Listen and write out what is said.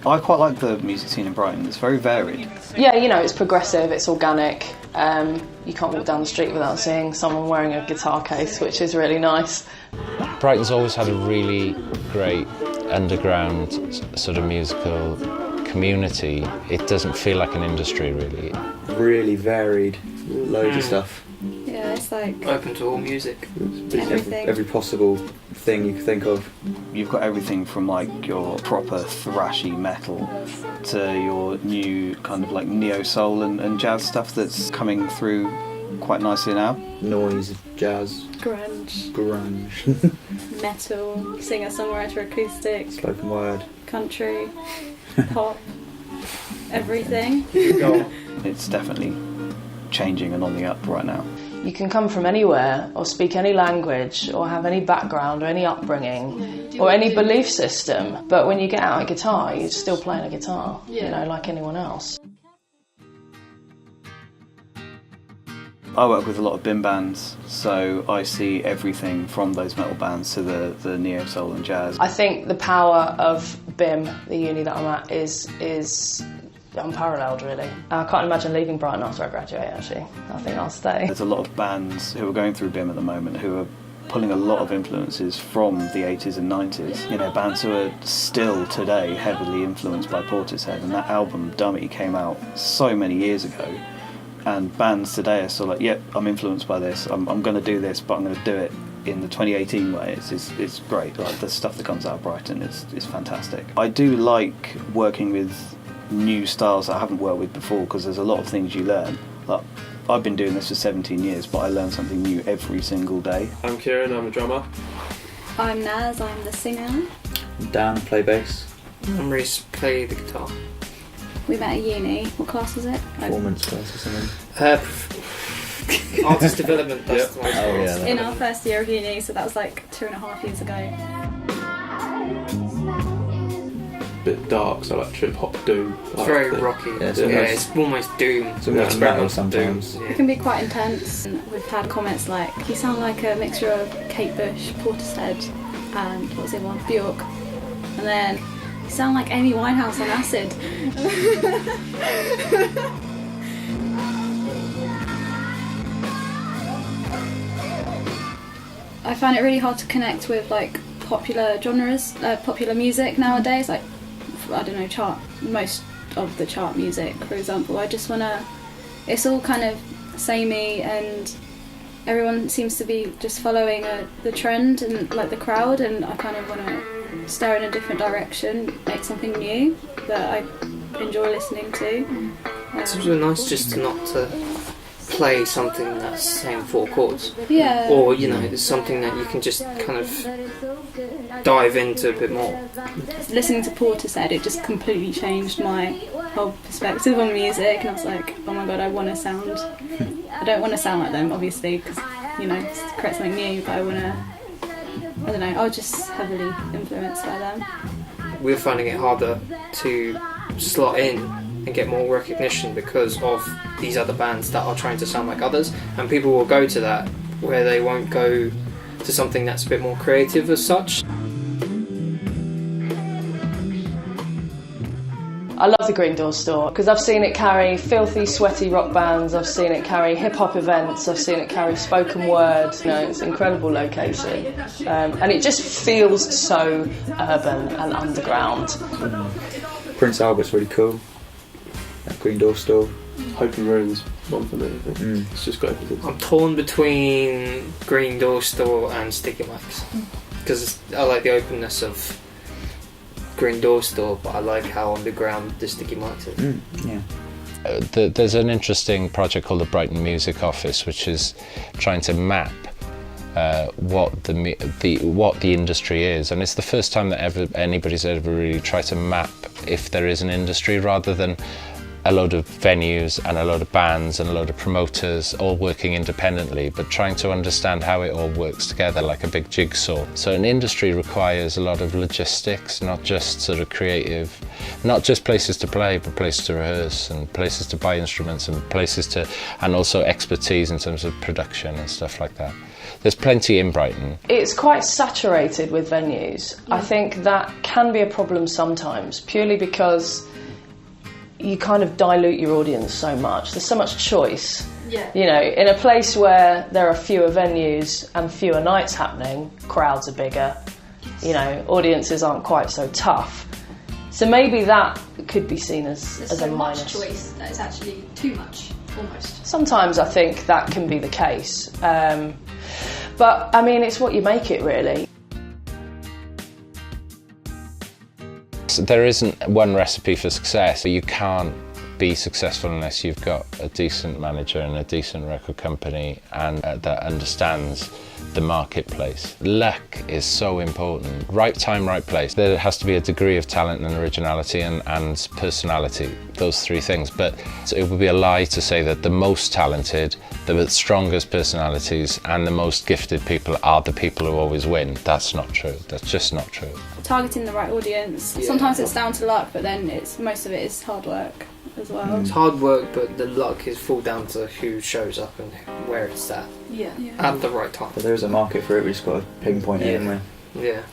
I quite like the music scene in Brighton. It's very varied. Yeah, you know, it's progressive, it's organic. You can't walk down the street without seeing someone wearing a guitar case, which is really nice. Brighton's always had a really great underground sort of musical community. It doesn't feel like an industry, really. Really varied, loads of stuff. Yeah, it's like open to all music. Everything. Every possible thing you could think of. You've got everything from like your proper thrashy metal to your new kind of like neo-soul and jazz stuff that's coming through quite nicely now. Noise, jazz, grunge, metal, singer-songwriter, acoustic, spoken word, country, pop, everything. It's definitely changing and on the up right now. You can come from anywhere or speak any language or have any background or any upbringing or any belief system, but when you get out a guitar, you're still playing a guitar, you know, like anyone else. I work with a lot of BIM bands, so I see everything from those metal bands to the neo-soul and jazz. I think the power of BIM, the uni that I'm at, is unparalleled, really. I can't imagine leaving Brighton after I graduate, actually. I think I'll stay. There's a lot of bands who are going through BIM at the moment who are pulling a lot of influences from the 80s and 90s. You know, bands who are still today heavily influenced by Portishead, and that album Dummy came out so many years ago, and bands today are still like, yep, I'm influenced by this, I'm going to do this, but I'm going to do it in the 2018 way. It's great. Like, the stuff that comes out of Brighton is fantastic. I do like working with new styles that I haven't worked with before, because there's a lot of things you learn. Like, I've been doing this for 17 years, but I learn something new every single day. I'm Kieran, I'm a drummer. I'm Naz, I'm the singer. Dan, play bass. I'm Reese, play the guitar. We met at uni. What class was it? Performance class or something. Artist development. That's Oh yeah. In our first year of uni, so that was like 2.5 years ago. Bit dark, so like trip hop doom. It's very rocky. Yeah, It's almost doom. It's almost metal sometimes. It can be quite intense. We've had comments like, you sound like a mixture of Kate Bush, Portishead, and what was the other one? Bjork. And then, you sound like Amy Winehouse on acid. I find it really hard to connect with like popular genres, popular music nowadays. Like, I don't know, most of the chart music, for example. I just wanna, it's all kind of samey, and everyone seems to be just following the trend and like the crowd, and I kind of wanna steer in a different direction, make something new that I enjoy listening to. It's really nice just to not to play something that's saying 4 chords. Yeah. Or, you know, it's something that you can just kind of dive into a bit more. Listening to Portishead, it just completely changed my whole perspective on music, and I was like, oh my god, I want to sound, I don't want to sound like them, obviously, because, you know, to create something new, but I want to, I don't know, I was just heavily influenced by them. We're finding it harder to slot in and get more recognition because of these other bands that are trying to sound like others, and people will go to that where they won't go to something that's a bit more creative as such. I love the Green Door store because I've seen it carry filthy, sweaty rock bands, I've seen it carry hip-hop events, I've seen it carry spoken word. You know, it's an incredible location, and it just feels so urban and underground. Prince Albert's really cool. That Green Door store. Open Room's one for me, I think. It's just got everything. I'm torn between Green Door Store and Sticky Mike's because I like the openness of Green Door Store, but I like how underground the Sticky Mike's is. Yeah. There's an interesting project called the Brighton Music Office, which is trying to map what the industry is, and it's the first time that anybody's ever really tried to map if there is an industry, rather than a load of venues and a load of bands and a load of promoters all working independently, but trying to understand how it all works together like a big jigsaw. So an industry requires a lot of logistics, not just sort of creative, not just places to play, but places to rehearse and places to buy instruments and also expertise in terms of production and stuff like that. There's plenty in Brighton. It's quite saturated with venues. I think that can be a problem sometimes, purely because you kind of dilute your audience so much. There's so much choice. Yeah. You know, in a place where there are fewer venues and fewer nights happening, crowds are bigger, you know, audiences aren't quite so tough. So maybe that could be seen as a minus. There's so much choice that it's actually too much, almost. Sometimes I think that can be the case. But, I mean, it's what you make it, really. There isn't one recipe for success. You can't be successful unless you've got a decent manager and a decent record company and that understands the marketplace. Luck is so important. Right time, right place. There has to be a degree of talent and originality and personality, those three things. But it would be a lie to say that the most talented, the strongest personalities and the most gifted people are the people who always win. That's not true. That's just not true. Targeting the right audience. Yeah. Sometimes it's down to luck, but then most of it is hard work as well. It's hard work, but the luck is full down to who shows up and where it's at. Yeah. At the right time. But there is a market for it, we just got to pinpoint it, haven't we? Yeah.